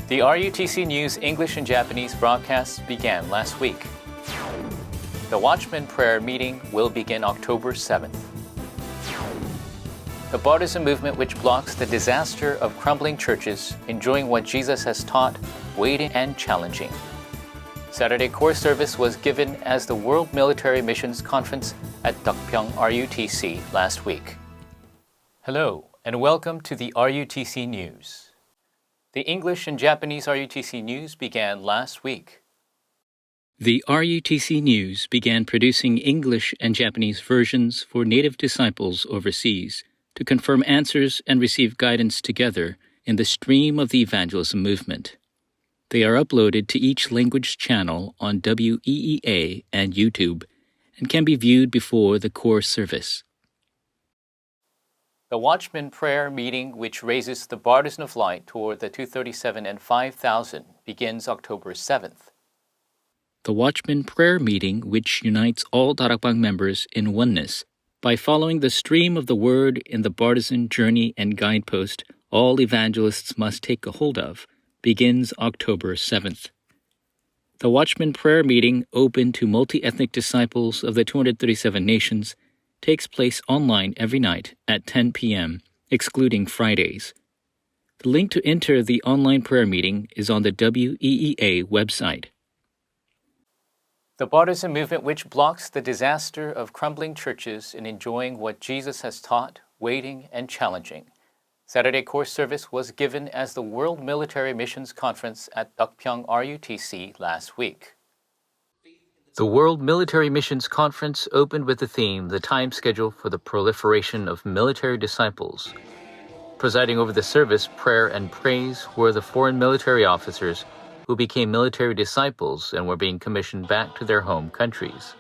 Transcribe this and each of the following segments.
The RUTC News English and Japanese broadcasts began last week. The Watchman Prayer meeting will begin October 7th. The partisan movement which blocks the disaster of crumbling churches, enjoying what Jesus has taught, waiting and challenging. Saturday core service was given as the World Military Missions Conference at Deokpyeong RUTC last week. Hello, and welcome to the RUTC News. The English and Japanese RUTC News began last week. The RUTC News began producing English and Japanese versions for native disciples overseas to confirm answers and receive guidance together in the stream of the evangelism movement. They are uploaded to each language channel on WEEA and YouTube and can be viewed before the core service. The Watchman Prayer meeting, which raises the partisan of light toward the 237 and 5,000, begins October 7th. The Watchman Prayer meeting, which unites all Darakbang members in oneness by following the stream of the word in the partisan journey and guidepost all evangelists must take a hold of, begins October 7th. The Watchman Prayer meeting, open to multi-ethnic disciples of the 237 nations, takes place online every night at 10 p.m., excluding Fridays. The link to enter the online prayer meeting is on the WEEA website. The partisan movement which blocks the disaster of crumbling churches in enjoying what Jesus has taught, waiting and challenging. Saturday core service was given as the World Military Missions Conference at Deokpyeong RUTC last week. The World Military Missions Conference opened with the theme, The Time Schedule for the Proliferation of Military Disciples. Presiding over the service, prayer and praise, were the foreign military officers who became military disciples and were being commissioned back to their home countries.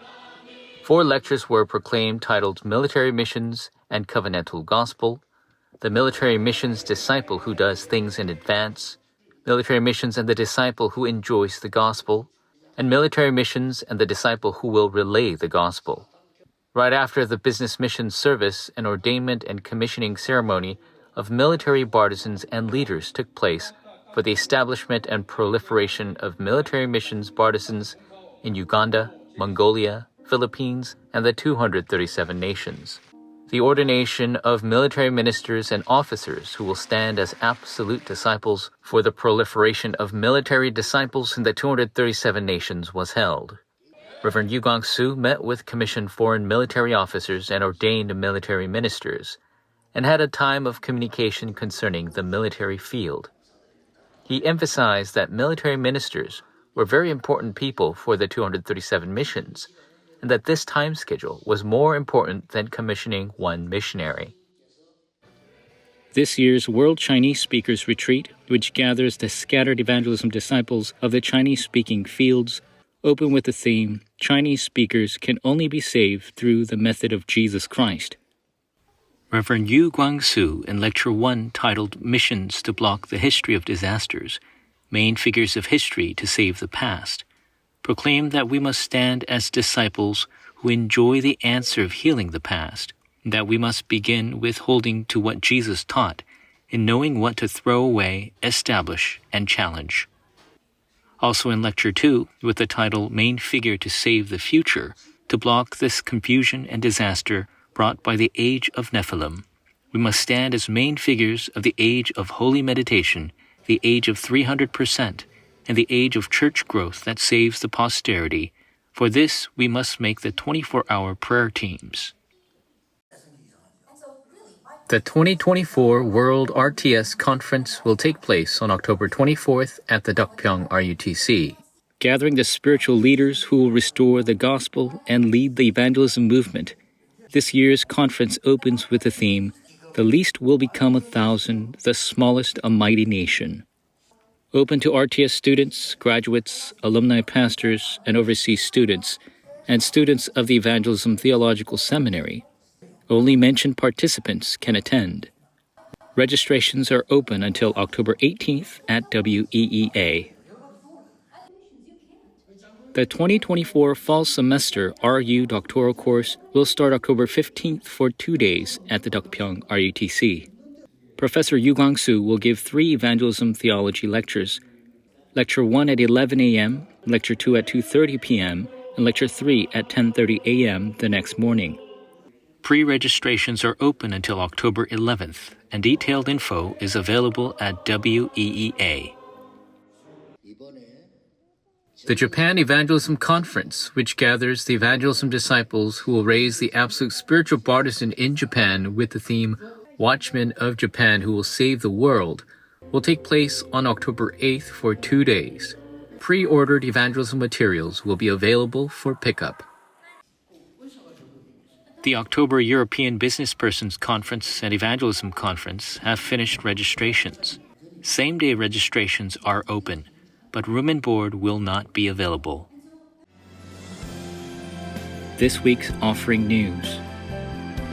4 lectures were proclaimed titled Military Missions and Covenantal Gospel, The Military Missions Disciple Who Does Things in Advance, Military Missions and the Disciple Who Enjoys the Gospel, and Military Missions and the Disciple Who Will Relay the Gospel. Right after the business mission service, an ordainment and commissioning ceremony of military partisans and leaders took place for the establishment and proliferation of military missions partisans in Uganda, Mongolia, Philippines, and the 237 nations. The ordination of military ministers and officers who will stand as absolute disciples for the proliferation of military disciples in the 237 nations was held. Reverend Yu Gwang-soo met with commissioned foreign military officers and ordained military ministers, and had a time of communication concerning the military field. He emphasized that military ministers were very important people for the 237 missions, and that this time schedule was more important than commissioning one missionary. This year's World Chinese Speakers Retreat, which gathers the scattered evangelism disciples of the Chinese-speaking fields, opened with the theme, Chinese speakers can only be saved through the method of Jesus Christ. Reverend Yu Gwang-soo in Lecture 1 titled Missions to Block the History of Disasters, Main Figures of History to Save the Past, proclaimed that we must stand as disciples who enjoy the answer of healing the past, that we must begin with holding to what Jesus taught in knowing what to throw away, establish, and challenge. Also in Lecture 2, with the title Main Figure to Save the Future, to block this confusion and disaster brought by the age of Nephilim, we must stand as main figures of the age of holy meditation, the age of 300%, and the age of church growth that saves the posterity. For this, we must make the 24-hour prayer teams. The 2024 World RTS Conference will take place on October 24th at the Deokpyeong RUTC, gathering the spiritual leaders who will restore the gospel and lead the evangelism movement. This year's conference opens with the theme, The Least Will Become 1,000, the Smallest a Mighty Nation. Open to RTS students, graduates, alumni pastors, and overseas students, and students of the Evangelism Theological Seminary. Only mentioned participants can attend. Registrations are open until October 18th at WEEA. The 2024 fall semester RU doctoral course will start October 15th for 2 days at the Deokpyeong RUTC. Professor Yu Gwang-soo will give 3 evangelism theology lectures Lecture 1 at 11 a.m., Lecture 2 at 2:30 p.m., and Lecture 3 at 10:30 a.m. the next morning. Pre-registrations are open until October 11th, and detailed info is available at WEEA. The Japan Evangelism Conference, which gathers the evangelism disciples who will raise the absolute spiritual partisan in Japan with the theme Watchmen of Japan Who Will Save the World, will take place on October 8th for 2 days. Pre-ordered evangelism materials will be available for pickup. The October European Businesspersons Conference and Evangelism Conference have finished registrations. Same-day registrations are open, but room and board will not be available. This week's offering news.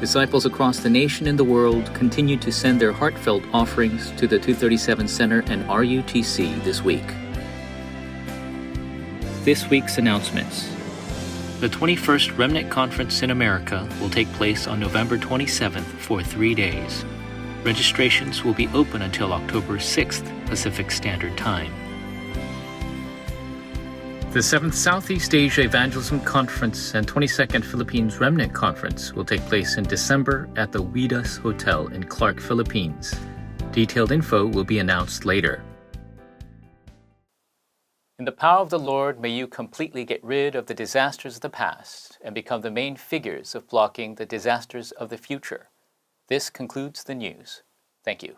Disciples across the nation and the world continue to send their heartfelt offerings to the 237 Center and RUTC this week. This week's announcements. The 21st Remnant Conference in America will take place on November 27th for 3 days. Registrations will be open until October 6th Pacific Standard Time. The 7th Southeast Asia Evangelism Conference and 22nd Philippines Remnant Conference will take place in December at the Widas Hotel in Clark, Philippines. Detailed info will be announced later. In the power of the Lord, may you completely get rid of the disasters of the past and become the main figures of blocking the disasters of the future. This concludes the news. Thank you.